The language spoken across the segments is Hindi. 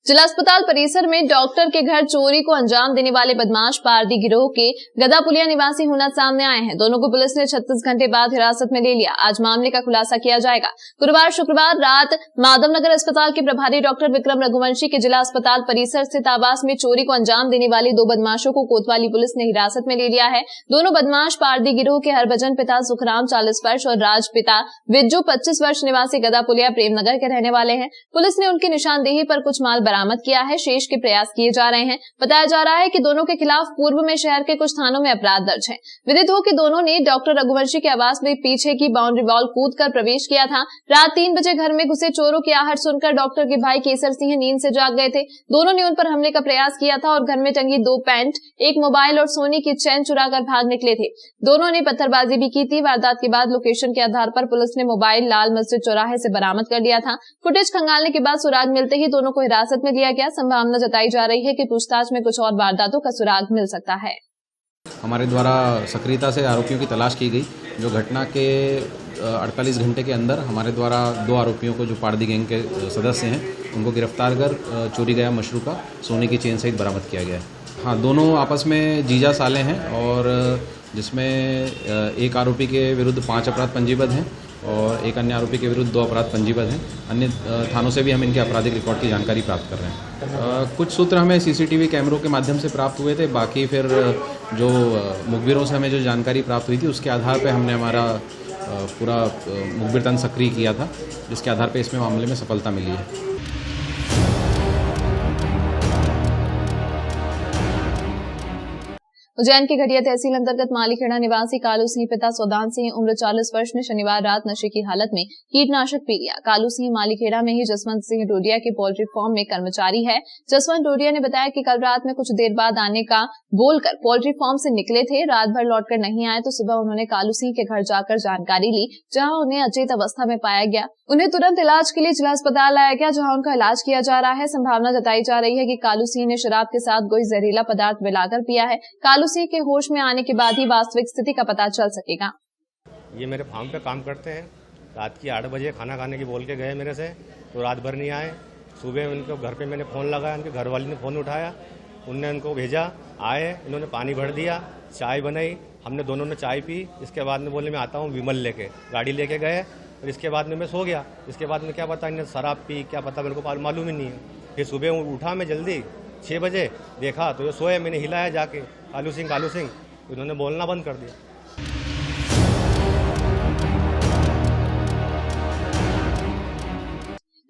जिला अस्पताल परिसर में डॉक्टर के घर चोरी को अंजाम देने वाले बदमाश पारदी गिरोह के गदापुलिया निवासी हुनर सामने आए हैं। दोनों को पुलिस ने 36 घंटे बाद हिरासत में ले लिया। आज मामले का खुलासा किया जाएगा। गुरुवार शुक्रवार रात माधवनगर अस्पताल के प्रभारी डॉक्टर विक्रम रघुवंशी के जिला अस्पताल परिसर स्थित आवास में चोरी को अंजाम देने वाले 2 बदमाशों को कोतवाली पुलिस ने हिरासत में ले लिया है। दोनों बदमाश पारदी गिरोह के हरभजन पिता सुखराम 40 वर्ष और राज पिता विज्जू 25 वर्ष निवासी गदापुलिया प्रेमनगर के रहने वाले हैं। पुलिस ने उनकी निशानदेही पर कुछ माल बरामद किया है। शेष के प्रयास किए जा रहे हैं। बताया जा रहा है कि दोनों के खिलाफ पूर्व में शहर के कुछ थानों में अपराध दर्ज है। विदित हो कि दोनों ने डॉक्टर रघुवंशी के आवास में पीछे की बाउंड्री वॉल कूदकर प्रवेश किया था। रात 3 बजे घर में घुसे चोरों की आहट सुनकर डॉक्टर के भाई केसर सिंह नींद से जाग गए थे। दोनों ने उन पर हमले का प्रयास किया था और घर में टंगी 2 पैंट, 1 मोबाइल और सोने की चैन चुराकर भाग निकले थे। दोनों ने पत्थरबाजी भी की थी। वारदात के बाद लोकेशन के आधार पर पुलिस ने मोबाइल लाल मस्जिद चौराहे से बरामद कर लिया था। फुटेज खंगालने के बाद सुराग मिलते ही दोनों को हिरासत में लिया गया। संभावना जताई जा रही है कि पूछताछ में कुछ और वारदातों का सुराग मिल सकता है। हमारे द्वारा सक्रियता से आरोपियों की तलाश की गई। जो घटना के 48 घंटे के अंदर हमारे द्वारा 2 आरोपियों को, जो पारदी गैंग के सदस्य हैं, उनको गिरफ्तार कर चोरी गया मशरूका सोने की चेन सहित बरामद किया गया है। हाँ, दोनों आपस में जीजा साले हैं और जिसमें एक आरोपी के विरुद्ध 5 अपराध पंजीबद्ध हैं और एक अन्य आरोपी के विरुद्ध 2 अपराध पंजीबद्ध हैं। अन्य थानों से भी हम इनके आपराधिक रिकॉर्ड की जानकारी प्राप्त कर रहे हैं। कुछ सूत्र हमें सीसीटीवी कैमरों के माध्यम से प्राप्त हुए थे। बाकी फिर जो मुखबिरों से हमें जो जानकारी प्राप्त हुई थी उसके आधार पर हमने हमारा पूरा मुखबिर तंत्र सक्रिय किया था, जिसके आधार पर इसमें मामले में सफलता मिली है। उज्जैन के घटिया तहसील अंतर्गत मालीखेड़ा निवासी कालू सिंह पिता सौदान सिंह उम्र 40 वर्ष ने शनिवार रात नशे की हालत में कीटनाशक पी लिया। कालू सिंह मालीखेड़ा में ही जसवंत सिंह डोडिया के पोल्ट्री फार्म में कर्मचारी है। जसवंत डोडिया ने बताया कि कल रात में कुछ देर बाद आने का बोलकर पोल्ट्री फार्म से निकले थे। रात भर लौटकर नहीं आए तो सुबह उन्होंने कालू सिंह के घर जाकर जानकारी ली, जहाँ उन्हें अचेत अवस्था में पाया गया। उन्हें तुरंत इलाज के लिए जिला अस्पताल लाया गया, जहाँ उनका इलाज किया जा रहा है। संभावना जताई जा रही है कि कालू सिंह ने शराब के साथ कोई जहरीला पदार्थ मिलाकर पिया है। कालू सिंह के होश में आने के बाद ही वास्तविक स्थिति का पता चल सकेगा। ये मेरे फार्म पे काम करते हैं। रात की 8 बजे खाना खाने की बोल के गए मेरे से, तो रात भर नहीं आए। सुबह उनके घर पे मैंने फ़ोन लगाया, उनके घर वाले ने फ़ोन उठाया, उनने उनको भेजा, आए, इन्होंने पानी भर दिया, चाय बनाई, हमने दोनों ने चाय पी। इसके बाद में बोले मैं आता हूँ विमल लेके, गाड़ी लेके गए और इसके बाद में मैं सो गया। इसके बाद में क्या पता इन्हें शराब पी, क्या पता मेरे को मालूम ही नहीं है। फिर सुबह उठा मैं जल्दी 6 बजे, देखा तो ये सोए। मैंने हिलाया जाके, कालू सिंह, उन्होंने बोलना बंद कर दिया।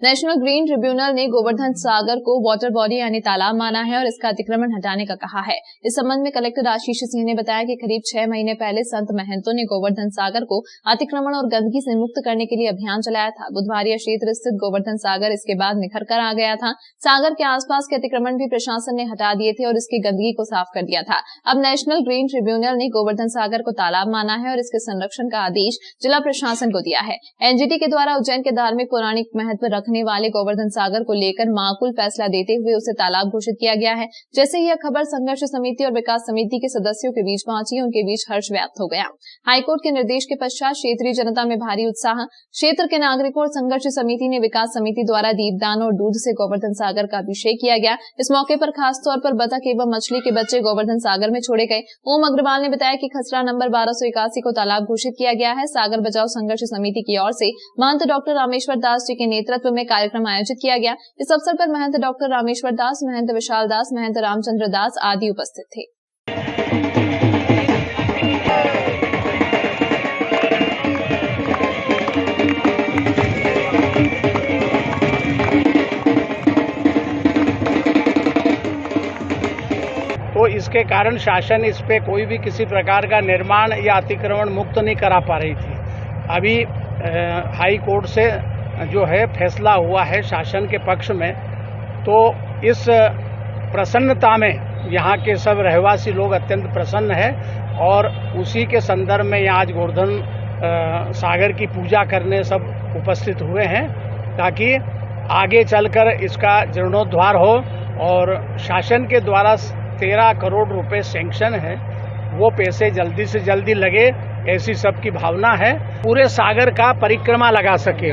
नेशनल ग्रीन ट्रिब्यूनल ने गोवर्धन सागर को वाटर बॉडी यानी तालाब माना है और इसका अतिक्रमण हटाने का कहा है। इस संबंध में कलेक्टर आशीष सिंह ने बताया कि करीब 6 महीने पहले संत महंतों ने गोवर्धन सागर को अतिक्रमण और गंदगी से मुक्त करने के लिए अभियान चलाया था। बुधवार यह क्षेत्र स्थित गोवर्धन सागर इसके बाद निखर कर आ गया था। सागर के आसपास के अतिक्रमण भी प्रशासन ने हटा दिए थे और इसकी गंदगी को साफ कर दिया था। अब नेशनल ग्रीन ट्रिब्यूनल ने गोवर्धन सागर को तालाब माना है और इसके संरक्षण का आदेश जिला प्रशासन को दिया है। एनजीटी के द्वारा उज्जैन के धार्मिक पौराणिक महत्व रखने वाले गोवर्धन सागर को लेकर माकूल फैसला देते हुए उसे तालाब घोषित किया गया है। जैसे ही यह खबर संघर्ष समिति और विकास समिति के सदस्यों के बीच पहुंची, उनके बीच हर्ष व्याप्त हो गया। हाईकोर्ट के निर्देश के पश्चात क्षेत्रीय जनता में भारी उत्साह। क्षेत्र के नागरिकों और संघर्ष समिति ने विकास समिति द्वारा दीपदान और दूध से गोवर्धन सागर का अभिषेक किया गया। इस मौके पर खासतौर पर बतख एवं मछली के बच्चे गोवर्धन सागर में छोड़े गए। ओम अग्रवाल ने बताया कि खसरा नंबर 1281 को तालाब घोषित किया गया है। सागर बचाओ संघर्ष समिति की ओर से महंत डॉक्टर रामेश्वर दास जी के नेतृत्व में कार्यक्रम आयोजित किया गया। इस अवसर पर महंत डॉक्टर रामेश्वर दास, महंत विशाल दास, महंत रामचंद्र दास आदि उपस्थित थे। तो इसके कारण शासन इस पे कोई भी किसी प्रकार का निर्माण या अतिक्रमण मुक्त नहीं करा पा रही थी। अभी हाई कोर्ट से जो है फैसला हुआ है शासन के पक्ष में, तो इस प्रसन्नता में यहाँ के सब रहवासी लोग अत्यंत प्रसन्न है और उसी के संदर्भ में यहाँ आज गोवर्धन सागर की पूजा करने सब उपस्थित हुए हैं, ताकि आगे चलकर इसका जीर्णोद्धार हो। और शासन के द्वारा 13 करोड़ रुपए सैंक्शन है, वो पैसे जल्दी से जल्दी लगे, ऐसी सबकी भावना है। पूरे सागर का परिक्रमा लगा सके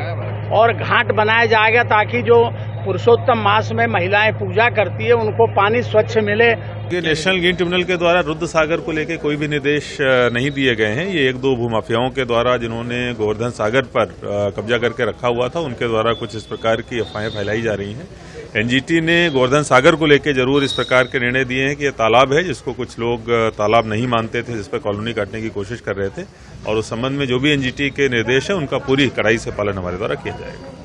और घाट बनाया जाएगा ताकि जो पुरुषोत्तम मास में महिलाएं पूजा करती है उनको पानी स्वच्छ मिले। ये नेशनल ग्रीन ट्रिब्यूनल के द्वारा रुद्र सागर को लेकर कोई भी निर्देश नहीं दिए गए हैं। ये 1-2 भूमाफियाओं के द्वारा जिन्होंने गोवर्धन सागर पर कब्जा करके रखा हुआ था उनके द्वारा कुछ इस प्रकार की अफवाहें फैलाई जा रही हैं। एनजीटी ने गोवर्धन सागर को लेकर जरूर इस प्रकार के निर्णय दिए हैं कि ये तालाब है जिसको कुछ लोग तालाब नहीं मानते थे, जिस पर कॉलोनी काटने की कोशिश कर रहे थे, और उस संबंध में जो भी एनजीटी के निर्देश है उनका पूरी कड़ाई से पालन हमारे द्वारा किया जाएगा।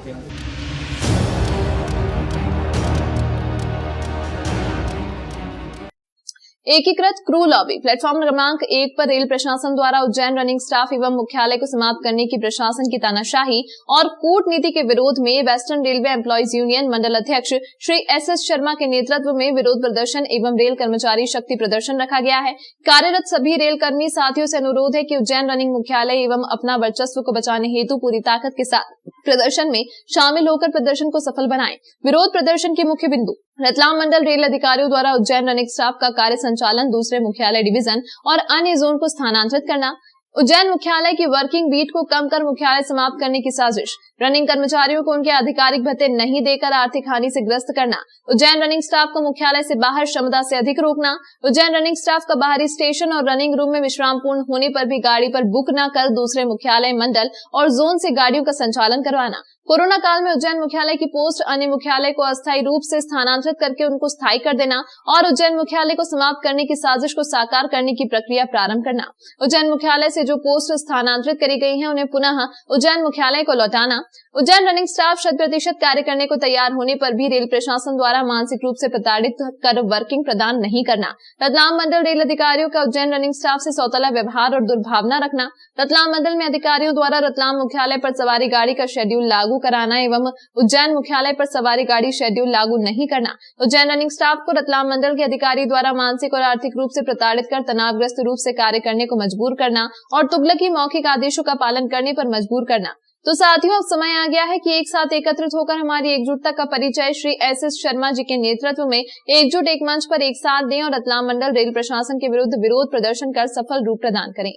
एकीकृत क्रू लॉबी प्लेटफॉर्म क्रमांक 1 पर रेल प्रशासन द्वारा उज्जैन रनिंग स्टाफ एवं मुख्यालय को समाप्त करने की प्रशासन की तानाशाही और कूटनीति के विरोध में वेस्टर्न रेलवे एम्प्लॉयज यूनियन मंडल अध्यक्ष श्री एस शर्मा के नेतृत्व में विरोध प्रदर्शन एवं रेल कर्मचारी शक्ति प्रदर्शन रखा गया है। कार्यरत सभी रेल कर्मी साथियों से अनुरोध है कि उज्जैन रनिंग मुख्यालय एवं अपना वर्चस्व को बचाने हेतु पूरी ताकत के साथ प्रदर्शन में शामिल होकर प्रदर्शन को सफल बनाएं। विरोध प्रदर्शन के मुख्य बिंदु: रतलाम मंडल रेल अधिकारियों द्वारा उज्जैन रनिंग स्टाफ का कार्य संचालन दूसरे मुख्यालय डिवीजन और अन्य जोन को स्थानांतरित करना, उज्जैन मुख्यालय की वर्किंग बीट को कम कर मुख्यालय समाप्त करने की साजिश, रनिंग कर्मचारियों को उनके आधिकारिक भत्ते नहीं देकर आर्थिक हानि से ग्रस्त करना, उज्जैन रनिंग स्टाफ को मुख्यालय से बाहर क्षमता से अधिक रोकना, उज्जैन रनिंग स्टाफ का बाहरी स्टेशन और रनिंग रूम में विश्राम पूर्ण होने पर भी गाड़ी पर बुक न कर दूसरे मुख्यालय मंडल और जोन से गाड़ियों का संचालन करवाना, कोरोना काल में उज्जैन मुख्यालय की पोस्ट अन्य मुख्यालय को अस्थायी रूप से स्थानांतरित करके उनको स्थायी कर देना और उज्जैन मुख्यालय को समाप्त करने की साजिश को साकार करने की प्रक्रिया प्रारंभ करना, उज्जैन मुख्यालय से जो पोस्ट स्थानांतरित करी गई है उन्हें पुनः उज्जैन मुख्यालय को लौटाना, उज्जैन रनिंग स्टाफ 100% कार्य करने को तैयार होने पर भी रेल प्रशासन द्वारा मानसिक रूप से प्रताड़ित कर वर्किंग प्रदान नहीं करना, रतलाम मंडल रेल अधिकारियों का उज्जैन रनिंग स्टाफ से सौतेला व्यवहार और दुर्भावना रखना, रतलाम मंडल में अधिकारियों द्वारा रतलाम मुख्यालय पर सवारी गाड़ी का शेड्यूल लागू कराना एवं उज्जैन मुख्यालय पर सवारी गाड़ी शेड्यूल लागू नहीं करना, उज्जैन रनिंग स्टाफ को रतलाम मंडल के अधिकारी द्वारा मानसिक और आर्थिक रूप से प्रताड़ित कर तनावग्रस्त रूप से कार्य करने को मजबूर करना और तुगलकी मौखिक आदेशों का पालन करने पर मजबूर करना। तो साथियों, अब समय आ गया है कि एक साथ एकत्रित होकर हमारी एकजुटता का परिचय श्री एस शर्मा जी के नेतृत्व में एकजुट एक मंच पर एक साथ दें और रतलाम मंडल रेल प्रशासन के विरुद्ध विरोध प्रदर्शन कर सफल रूप प्रदान करें।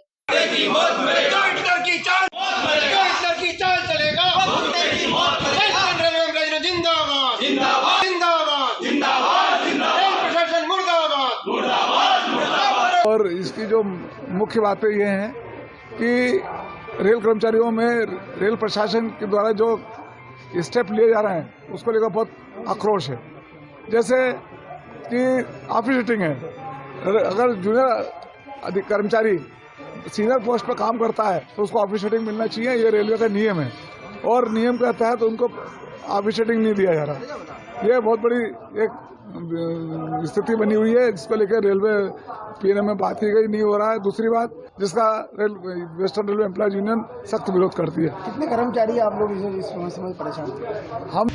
और इसकी जो मुख्य बातें ये हैं कि रेल कर्मचारियों में रेल प्रशासन के द्वारा जो स्टेप लिए जा रहे हैं उसको लेकर बहुत आक्रोश है। जैसे कि ऑफिस सीटिंग है, अगर जूनियर कर्मचारी सीनियर पोस्ट पर काम करता है तो उसको ऑफिस सीटिंग मिलना चाहिए, ये रेलवे का नियम है और नियम के तहत उनको ऑफिस सीटिंग नहीं दिया जा रहा। ये बहुत बड़ी एक स्थिति बनी हुई है जिसको लेकर रेलवे पीएनएम में बात की गई, नहीं हो रहा है। दूसरी बात जिसका वेस्टर्न रेलवे एम्प्लॉयज यूनियन सख्त विरोध करती है। कितने कर्मचारी आप लोग इस समस्या में परेशान थे? हम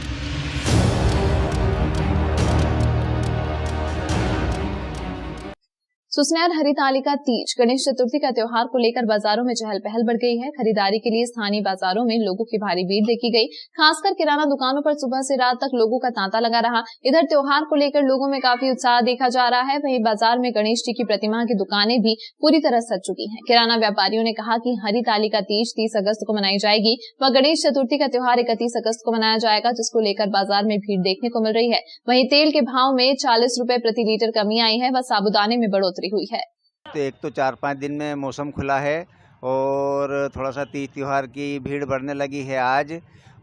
सुसनेर हरितालिका तीज गणेश चतुर्थी का त्योहार को लेकर बाजारों में चहल पहल बढ़ गई है। खरीदारी के लिए स्थानीय बाजारों में लोगों की भारी भीड़ देखी गई। खासकर किराना दुकानों पर सुबह से रात तक लोगों का तांता लगा रहा। इधर त्योहार को लेकर लोगों में काफी उत्साह देखा जा रहा है। वहीं बाजार में गणेश जी की प्रतिमा की दुकानें भी पूरी तरह सज चुकी हैं। किराना व्यापारियों ने कहा कि हरितालिका तीज 30 अगस्त को मनाई जाएगी व गणेश चतुर्थी का त्योहार 31 अगस्त को मनाया जाएगा, जिसको लेकर बाजार में भीड़ देखने को मिल रही है। वहीं तेल के भाव में 40 रुपए प्रति लीटर कमी आई है व साबुदाने में बढ़ोतरी हुई है। तो एक तो 4-5 दिन में मौसम खुला है और थोड़ा सा तीज त्योहार की भीड़ बढ़ने लगी है आज,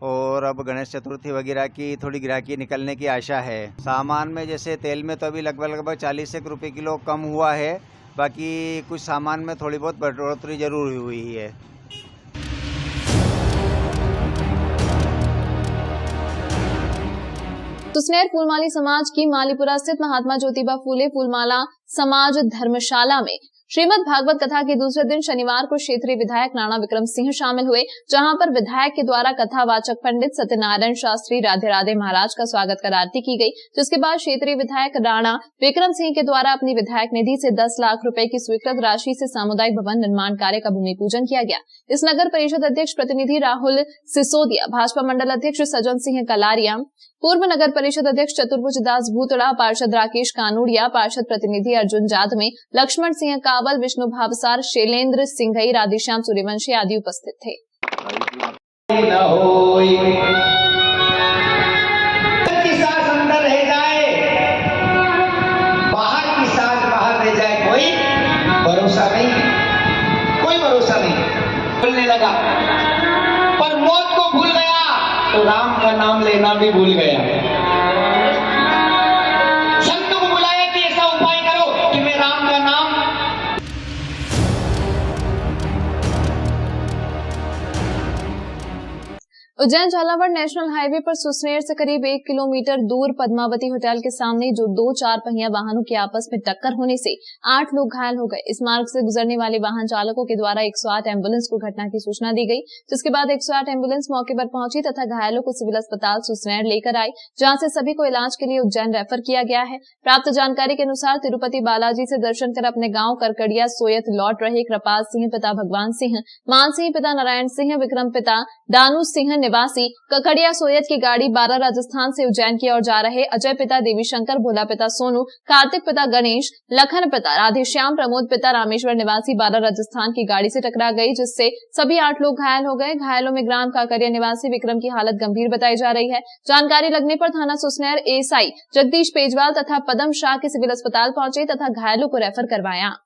और अब गणेश चतुर्थी वगैरह की थोड़ी ग्राहकी निकलने की आशा है। सामान में जैसे तेल में तो अभी लगभग 40 रुपये किलो कम हुआ है, बाकी कुछ सामान में थोड़ी बहुत बढ़ोतरी जरूर हुई है। सुसनेर फूलमाली समाज की मालीपुरा स्थित महात्मा ज्योतिबा फूले फूलमाला समाज धर्मशाला में श्रीमद् भागवत कथा के दूसरे दिन शनिवार को क्षेत्रीय विधायक राणा विक्रम सिंह शामिल हुए, जहां पर विधायक के द्वारा कथावाचक पंडित सत्यनारायण शास्त्री राधे राधे महाराज का स्वागत कर आरती की गई। जिसके बाद क्षेत्रीय विधायक राणा विक्रम सिंह के द्वारा अपनी विधायक निधि से 10 लाख रुपए की स्वीकृत राशि से सामुदायिक भवन निर्माण कार्य का भूमि पूजन किया गया। इस नगर परिषद अध्यक्ष प्रतिनिधि राहुल सिसोदिया, भाजपा मंडल अध्यक्ष सज्जन सिंह कलारिया, पूर्व नगर परिषद अध्यक्ष चतुर्भुज दास भूतड़ा, पार्षद राकेश कानूड़िया, पार्षद प्रतिनिधि अर्जुन जादमे, लक्ष्मण सिंह कावल, विष्णु भावसार, शैलेंद्र सिंघई, राधेश्याम सूर्यवंशी आदि उपस्थित थे। न होई की सांस अंदर रह जाए, बाहर की सांस बाहर रह जाए, कोई भरोसा नहीं, कोई भरोसा नहीं। बोलने लगा पर मौत को भूल गया तो राम का नाम लेना भी भूल गया। संत को बुलाया कि ऐसा उपाय करो कि मैं राम का नाम। उज्जैन झालावाड़ नेशनल हाईवे पर सुसनेर से करीब 1 किलोमीटर दूर पद्मावती होटल के सामने जो 2 4 पहिया वाहनों की आपस में टक्कर होने से 8 लोग घायल हो गए। इस मार्ग से गुजरने वाले वाहन चालकों के द्वारा 108 एम्बुलेंस को घटना की सूचना दी गई, जिसके बाद 108 एम्बुलेंस मौके पर पहुंची तथा घायलों को सिविल अस्पताल सुसनेर लेकर आई, जहां से सभी को इलाज के लिए उज्जैन रेफर किया गया है। प्राप्त जानकारी के अनुसार तिरुपति बालाजी से दर्शन कर अपने गाँव करकड़िया सोयत लौट रहे कृपाल सिंह पिता भगवान सिंह, मान सिंह पिता नारायण सिंह, विक्रम पिता दानू सिंह निवासी ककड़िया सोयत की गाड़ी 12 राजस्थान से उज्जैन की ओर जा रहे अजय पिता देवी शंकर, भोला पिता सोनू, कार्तिक पिता गणेश, लखन पिता राधेश्याम, प्रमोद पिता रामेश्वर निवासी 12 राजस्थान की गाड़ी से टकरा गई, जिससे सभी 8 लोग घायल हो गए। घायलों में ग्राम काकरिया निवासी विक्रम की हालत गंभीर बताई जा रही है। जानकारी लगने पर थाना सुसनेर एएसआई जगदीश पेजवाल तथा पदम शाह के सिविल अस्पताल पहुंचे तथा घायलों को रेफर करवाया।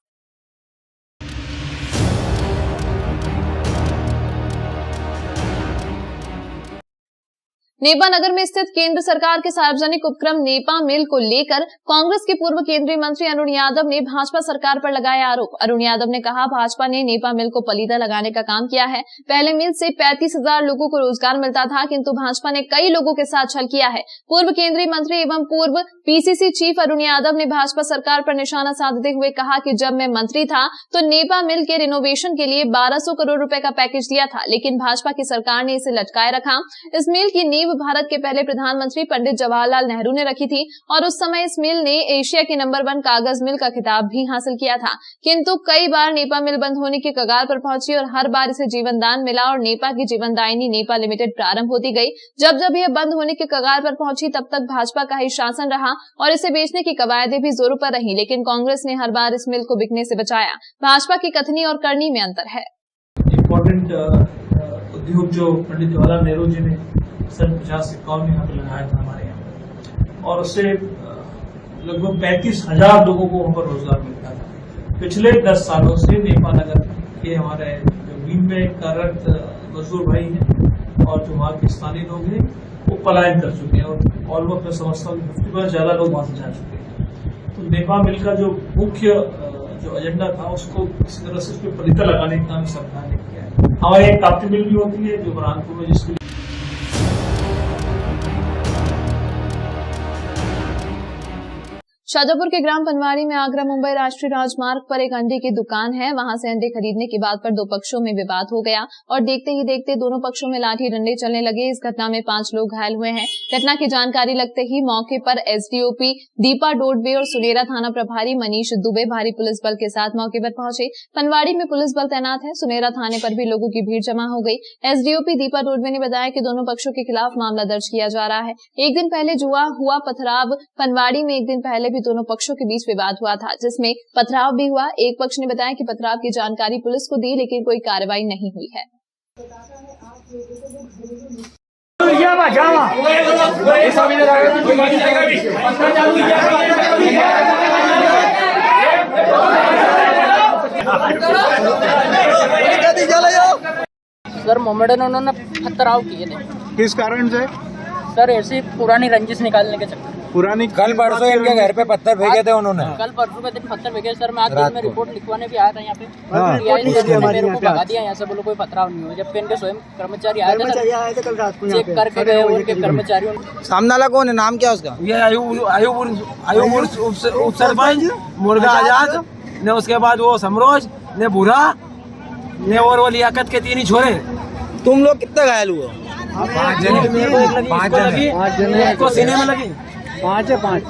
नेपा नगर में स्थित केंद्र सरकार के सार्वजनिक उपक्रम नेपा मिल को लेकर कांग्रेस के पूर्व केंद्रीय मंत्री अरुण यादव ने भाजपा सरकार पर लगाया आरोप। अरुण यादव ने कहा, भाजपा ने नेपा मिल को पलीदा लगाने का काम किया है। पहले मिल से 35,000 लोगों को रोजगार मिलता था, किंतु भाजपा ने कई लोगों के साथ छल किया है। पूर्व केंद्रीय मंत्री एवं पूर्व पीसीसी चीफ अरुण यादव ने भाजपा सरकार पर निशाना साधते हुए कहा कि जब मैं मंत्री था तो नेपा मिल के रिनोवेशन के लिए 1200 करोड़ रुपए का पैकेज दिया था, लेकिन भाजपा की सरकार ने इसे लटकाए रखा। इस मिल की नींव भारत के पहले प्रधानमंत्री पंडित जवाहरलाल नेहरू ने रखी थी और उस समय इस मिल ने एशिया की नंबर 1 कागज मिल का खिताब भी हासिल किया था, किंतु कई बार नेपा मिल बंद होने की कगार पर पहुंची और हर बार इसे जीवनदान मिला और नेपा की जीवनदायिनी नेपा लिमिटेड प्रारंभ होती गई। जब जब यह बंद होने की कगार पर पहुंची तब तक भाजपा का ही शासन रहा और इसे बेचने की कवायदें भी जोरों पर रही, लेकिन कांग्रेस ने हर बार इस मिल को बिकने से बचाया। भाजपा की कथनी और करनी में अंतर है। इम्पोर्टेंट उद्योग जो पंडित जवाहरलाल नेहरू जी ने सन 50-51 में यहाँ पे लगाया था हमारे यहाँ, और उससे लगभग 35,000 लोगों को वहाँ पर रोजगार मिलता था। पिछले 10 सालों से नेपा नगर के हमारे जो मीन में कार्यरत मजदूर भाई हैं और जो वहाँ के स्थानीय लोग हैं वो पलायन कर चुके हैं और ऑलमोस्ट मैं समझता हूँ 50% ज्यादा लोग वहाँ से जा चुके हैं। तो नेपा मिल का जो मुख्य जो एजेंडा था उसको किसी तरह से उस पर पलीदा लगाने का काम सरकार ने किया है। हमारे एक काप्ती मिल भी होती है जो बुरहानपुर में, जिसकी शाजापुर के ग्राम पनवाड़ी में आगरा मुंबई राष्ट्रीय राजमार्ग पर एक अंडे की दुकान है। वहां से अंडे खरीदने की बात पर 2 पक्षों में विवाद हो गया और देखते ही देखते दोनों पक्षों में लाठी डंडे चलने लगे। इस घटना में 5 लोग घायल हुए हैं। घटना की जानकारी लगते ही मौके पर एसडीओपी दीपा डोडबे और सुनेरा थाना प्रभारी मनीष दुबे भारी पुलिस बल के साथ मौके पर पहुंचे। पनवाड़ी में पुलिस बल तैनात है। सुनेरा थाने पर भी लोगों की भीड़ जमा हो गई। एसडीओपी दीपा डोडबे ने बताया कि दोनों पक्षों के खिलाफ मामला दर्ज किया जा रहा है। एक दिन पहले जुआ हुआ पथराव। पनवाड़ी में एक दिन पहले भी दोनों पक्षों के बीच विवाद हुआ था, जिसमें पथराव भी हुआ। एक पक्ष ने बताया कि पथराव की जानकारी पुलिस को दी, लेकिन कोई कार्रवाई नहीं हुई है। सर मोमेडन उन्होंने पथराव किए थे। किस कारण से? सर ऐसी पुरानी रंजिश निकालने के चक्कर। पुरानी कल परसों इनके घर पे पत्थर फेंके थे उन्होंने। कल परसों के दिन पत्थर फेंके सर। मैं आज दिन में रिपोर्ट लिखवाने भी आया था यहाँ पे। मेरे को भगा दिया यहाँ से, बोलो कोई पथराव नहीं हुआ, जबकि इनके स्वयं कर्मचारी आए थे कल रात को चेक करके गए। उनके कर्मचारी सामने वाला कौन है, नाम क्या उसका? ये आयुपुर उप सरपंच मुर्गा आजाद ने, उसके बाद वो समरोज ने बुरा ने और वो लियाकत के 3 ही छोरे। तुम लोग कितने घायल हुए? 5 जने। 5 जने को सीने में लगी। 5 है 5।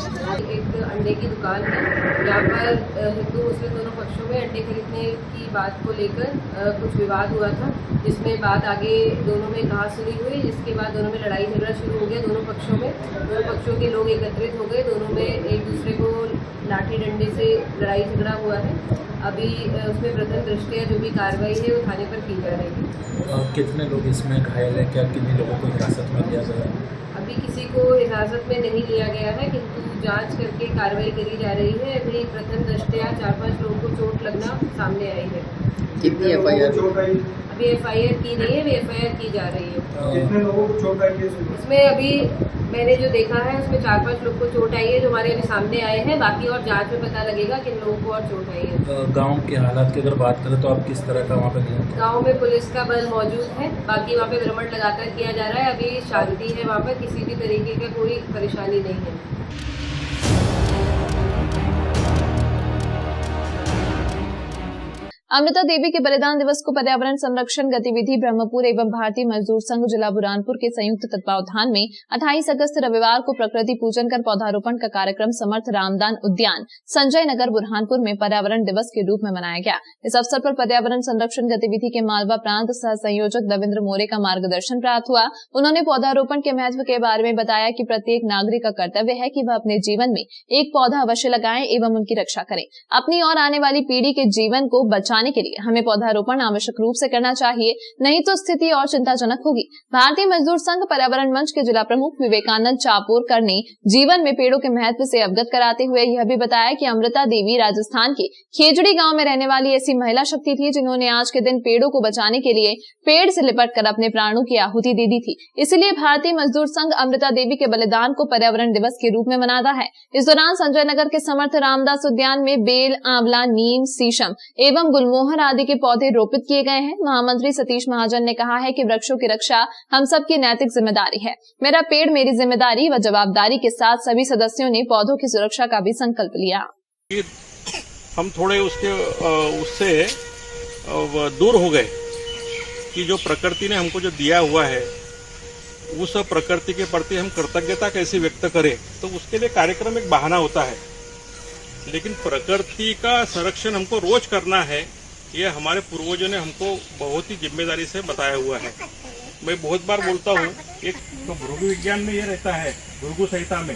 एक अंडे की दुकान है, यहाँ पर हिंदू मुस्लिम दोनों पक्षों में अंडे खरीदने की बात को लेकर कुछ विवाद हुआ था, जिसमें बात आगे दोनों में कहा सुनी हुई, जिसके बाद दोनों में लड़ाई झगड़ा शुरू हो गया। दोनों पक्षों के लोग एकत्रित हो गए। दोनों में एक दूसरे को लाठी डंडे से लड़ाई झगड़ा हुआ है। अभी उसमें प्रथम दृष्टया जो भी कार्रवाई है वो थाने पर की जा रही है। कितने लोग इसमें घायल हैं, क्या कितने लोगों को हिरासत में लिया गया? अभी किसी को हिरासत में नहीं लिया गया है, किंतु जांच करके कार्रवाई करी जा रही है। अभी प्रथम दृष्टया 4-5 लोगों को चोट लगना सामने आई है। कितनी एफआईआर? अभी एफआईआर की नहीं है, अभी एफआईआर की जा रही है। कितने लोगों को चोट आई है? इसमें अभी मैंने जो देखा है उसमें 4-5 लोग को चोट आई है जो हमारे अभी सामने आए हैं। बाकी और जांच में पता लगेगा किन लोगों को और चोट आई है। गांव के हालात की अगर बात करें तो आप किस तरह का वहाँ पे नियंत्रण? गांव में पुलिस का बल मौजूद है, बाकी वहाँ पे भ्रमण लगातार किया जा रहा है। अभी शांति है वहाँ पर, किसी भी तरीके का कोई परेशानी नहीं है। अमृता देवी के बलिदान दिवस को पर्यावरण संरक्षण गतिविधि ब्रह्मपुर एवं भारतीय मजदूर संघ जिला बुरहानपुर के संयुक्त तत्वावधान में 28 अगस्त रविवार को प्रकृति पूजन कर पौधारोपण का कार्यक्रम समर्थ रामदान उद्यान संजय नगर बुरहानपुर में पर्यावरण दिवस के रूप में मनाया गया। इस अवसर पर पर्यावरण संरक्षण गतिविधि के मालवा प्रांत सह संयोजक देवेंद्र मोरे का मार्गदर्शन प्राप्त हुआ। उन्होंने पौधारोपण के महत्व के बारे में बताया कि प्रत्येक नागरिक का कर्तव्य है कि वह अपने जीवन में एक पौधा अवश्य लगाएं एवं उनकी रक्षा करें। अपनी और आने वाली पीढ़ी के जीवन को बचाने के लिए हमें पौधारोपण आवश्यक रूप से करना चाहिए, नहीं तो स्थिति और चिंताजनक होगी। भारतीय मजदूर संघ पर्यावरण मंच के जिला प्रमुख विवेकानंद चापोरकर ने जीवन में पेड़ों के महत्व से अवगत कराते हुए यह भी बताया कि अमृता देवी राजस्थान के खेजड़ी गांव में रहने वाली ऐसी महिला शक्ति थी जिन्होंने आज के दिन पेड़ों को बचाने के लिए पेड़ से लिपट कर अपने प्राणों की आहुति दे दी थी। इसलिए भारतीय मजदूर संघ अमृता देवी के बलिदान को पर्यावरण दिवस के रूप में मनाता है। इस दौरान संजय नगर के समर्थ रामदास उद्यान में बेल, आंवला, नीम, शीशम एवं गुलमोहर आदि के पौधे रोपित किए गए हैं। महामंत्री सतीश महाजन ने कहा है कि वृक्षों की रक्षा हम सबकी नैतिक जिम्मेदारी है। मेरा पेड़ मेरी जिम्मेदारी व जवाबदारी के साथ सभी सदस्यों ने पौधों की सुरक्षा का भी संकल्प लिया। हम थोड़े उससे दूर हो गए कि जो प्रकृति ने हमको जो दिया हुआ है उस प्रकृति के प्रति हम कृतज्ञता कैसे व्यक्त करें, तो उसके लिए कार्यक्रम एक बहाना होता है। लेकिन प्रकृति का संरक्षण हमको रोज करना है, ये हमारे पूर्वजों ने हमको बहुत ही जिम्मेदारी से बताया हुआ है। मैं बहुत बार बोलता हूँ, एक तो भृगु विज्ञान में ये रहता है, भृगु संहिता में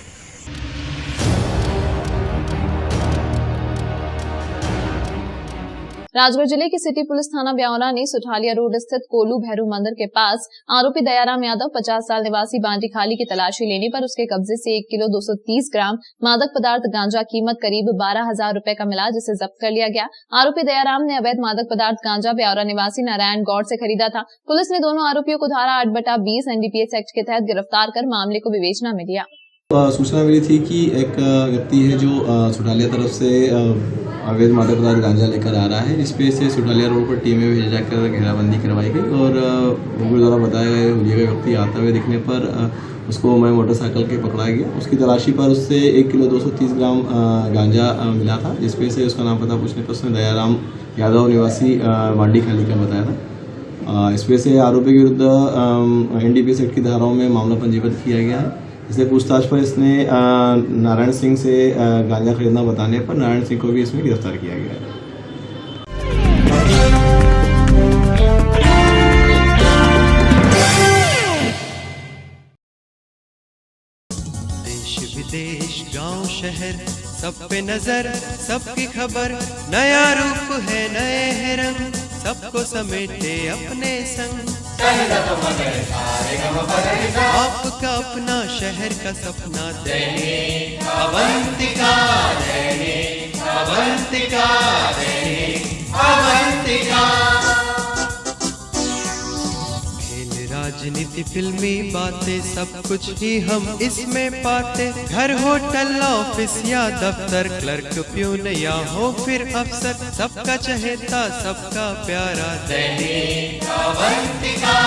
राजगढ़ जिले के सिटी पुलिस थाना ब्यावरा ने सुठालिया रोड स्थित कोलू भैरू मंदिर के पास आरोपी दयाराम यादव 50 साल निवासी बांडी खाली की तलाशी लेने पर उसके कब्जे से 1 किलो 230 ग्राम मादक पदार्थ गांजा कीमत करीब 12,000 रुपए का मिला, जिसे जब्त कर लिया गया। आरोपी दयाराम ने अवैध मादक पदार्थ गांजा ब्यावरा निवासी नारायण गौड़ से खरीदा था। पुलिस ने दोनों आरोपियों को धारा 8/20 NDPS एक्ट के तहत गिरफ्तार कर मामले को विवेचना में लिया। सूचना मिली थी कि एक व्यक्ति है जो सुठालिया तरफ से अवैध मादक पदार्थ गांजा लेकर आ रहा है, जिस पे से सुठालिया रोड पर टीमें भेज जाकर घेराबंदी करवाई गई और उनके द्वारा बताया गया हुए व्यक्ति आता हुए दिखने पर उसको मैं मोटरसाइकिल के पकड़ा गया। उसकी तलाशी पर उससे 1 किलो 230 ग्राम गांजा मिला था, जिस पे से उसका नाम पता पूछने पर उसने दयाराम यादव निवासी बांडी खाली का बताया था। इस पे से आरोपी के विरुद्ध NDPS एक्ट की धाराओं में मामला पंजीबद्ध किया गया है। इससे पूछताछ पर इसने नारायण सिंह से गांजा खरीदना बताने पर नारायण सिंह को भी इसमें गिरफ्तार किया गया है। देश विदेश गांव शहर सब पे नजर, सबकी खबर, नया रूप है नए है रंग, सबको समेटे अपने संग। आपका अपना शहर का सपना दैनिक अवंतिका, दैनिक अवंतिका, दैनिक अवंतिका। खेल, राजनीति, फिल्मी बातें, सब कुछ ही हम इसमें पाते। घर, होटल, ऑफिस या दफ्तर, क्लर्क, प्यून या हो फिर अफसर, सबका चहेता सबका प्यारा दैनिक अवंतिका।